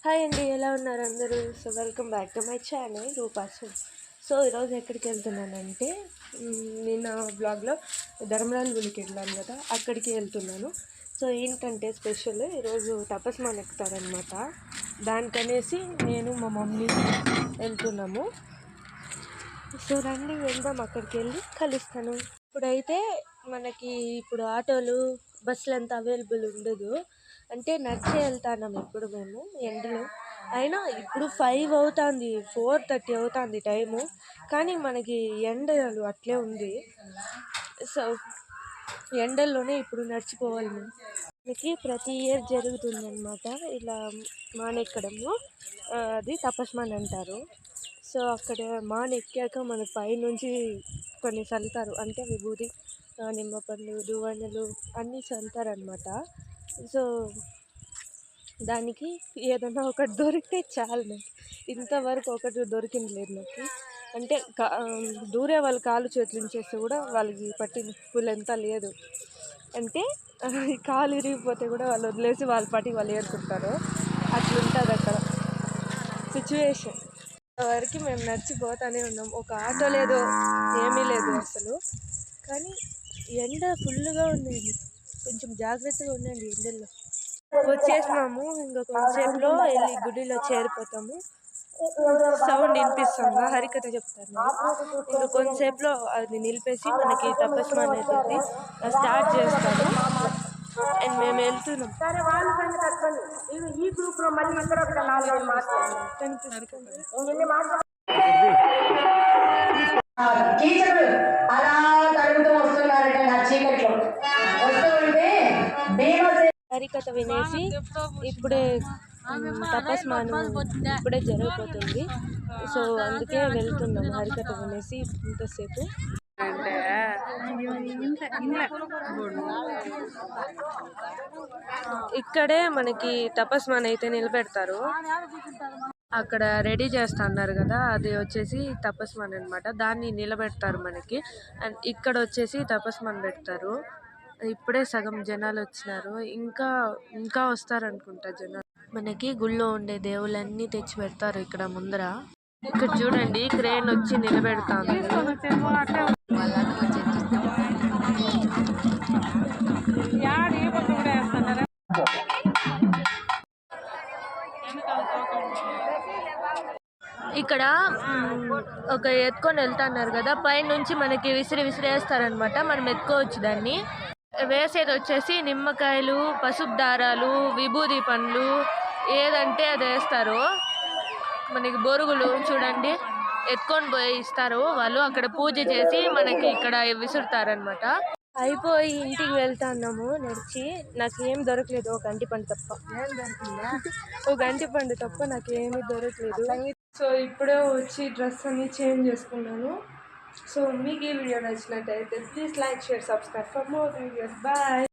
Hi అండి, ఎలా ఉన్నారు అందరూ? So welcome back to my channel రూపాసు. సో ఈరోజు ఎక్కడికి వెళ్తున్నానంటే, నిన్న బ్లాగ్లో ధర్మరాజు గుడికి వెళ్ళాను కదా, అక్కడికి వెళ్తున్నాను. సో ఏంటంటే స్పెషల్ ఈరోజు తపస్మాన్ ఎక్కుతారనమాట. దానికనేసి నేను మా మమ్మీ వెళ్తున్నాము. సో రండి వెళ్దాం, అక్కడికి వెళ్ళి కలుస్తాను. ఇప్పుడైతే మనకి ఆటోలు బస్సులు అంతా అవైలబుల్ ఉండదు, అంటే నడిచే వెళ్తున్నాం ఇప్పుడు మేము ఎండలో. అయినా ఇప్పుడు 5 అవుతుంది, 4:30 అవుతుంది టైము, కానీ మనకి ఎండలు అట్లే ఉంది. సో ఎండల్లోనే ఇప్పుడు నడిచిపోవాలి మేము. మనకి ప్రతి ఇయర్ జరుగుతుందన్నమాట ఇలా మానెక్కడము. అది తపస్మాన్ అంటారు. సో అక్కడ మానెక్కాక మనకు పైనుంచి కొన్ని చల్లుతారు, అంటే విభూతి, నిమ్మపండు, దువ్వెనలు అన్నీ చల్లుతారనమాట. సో దానికి ఏదైనా ఒకటి దొరికితే చాలు. నాకు ఇంతవరకు ఒకటి దొరికింది లేదు నాకు. అంటే దూరే వాళ్ళు కాలు చేతులు ఉంచేస్తే కూడా వాళ్ళకి పట్టిన ఎంత లేదు. అంటే కాలు ఇరిగిపోతే కూడా వాళ్ళు వదిలేసి వాళ్ళ పాటికి వాళ్ళు ఏరుకుంటారు. అట్లుంటుంది అక్కడ సిచ్యువేషన్. వరకు మేము నడిచిపోతానే ఉన్నాం. ఒక ఆటో లేదు, ఏమీ లేదు అసలు. కానీ ఎండ ఫుల్గా ఉండేది, కొంచెం జాగ్రత్తగా ఉండండి ఎండల్లో. వచ్చేసినాము, ఇంకా కొంచెంసేపులో వెళ్ళి గుడిలో చేరిపోతాము. సౌండ్ వినిపిస్తుందా? హరికథ చెప్తాను. ఇంకా కొంచెంసేపులో అది నిలిపేసి మనకి తపస్మాన్ అనేది స్టార్ట్ చేస్తాము. అండ్ మేము వెళ్తున్నాం. హరికథ వినేసి ఇప్పుడే తపస్మాను ఇప్పుడే జరిగిపోతుంది. సో అందుకే వెళ్తున్నాం హరికథ వినేసి ఇంతసేపు. ఇక్కడే మనకి తపస్మాన్ అయితే నిలబెడతారు. అక్కడ రెడీ చేస్తా అన్నారు కదా, అది వచ్చేసి తపస్మాన్ అనమాట. దాన్ని నిలబెడతారు మనకి. అండ్ ఇక్కడ వచ్చేసి తపస్మాన్ పెడతారు. ఇప్పుడే సగం జనాలు వచ్చినారు, ఇంకా వస్తారనుకుంటా జనాలు. మనకి గుళ్ళో ఉండే దేవుళ్ళన్నీ తెచ్చి పెడతారు ఇక్కడ ముందర. ఇక్కడ చూడండి, క్రేన్ వచ్చి నిలబెడతాను. ఇక్కడ ఒక ఎత్తుకొని వెళ్తున్నారు కదా, పైనుంచి మనకి విసిరేస్తారనమాట. మనం ఎత్తుకోవచ్చు దాన్ని. వేసేది వచ్చేసి నిమ్మకాయలు, పసుపు దారాలు, విభూది పండ్లు, ఏదంటే అది వేస్తారు. మనకి బొరుగులు చూడండి ఎత్తుకొని పోయి ఇస్తారు వాళ్ళు. అక్కడ పూజ చేసి మనకి ఇక్కడ విసురుతారనమాట. అయిపోయి ఇంటికి వెళ్తున్నాము నడిచి. నాకు ఏం దొరకలేదు, ఒక అంటిపండు తప్ప. ఒక అంటిపండు తప్ప నాకు ఏమీ దొరకలేదు. సో ఇప్పుడే వచ్చి డ్రెస్ అన్ని చేంజ్ చేసుకున్నాను. సో మీకు ఈ వీడియో నచ్చినట్టయితే please like, share, subscribe for more videos. Bye.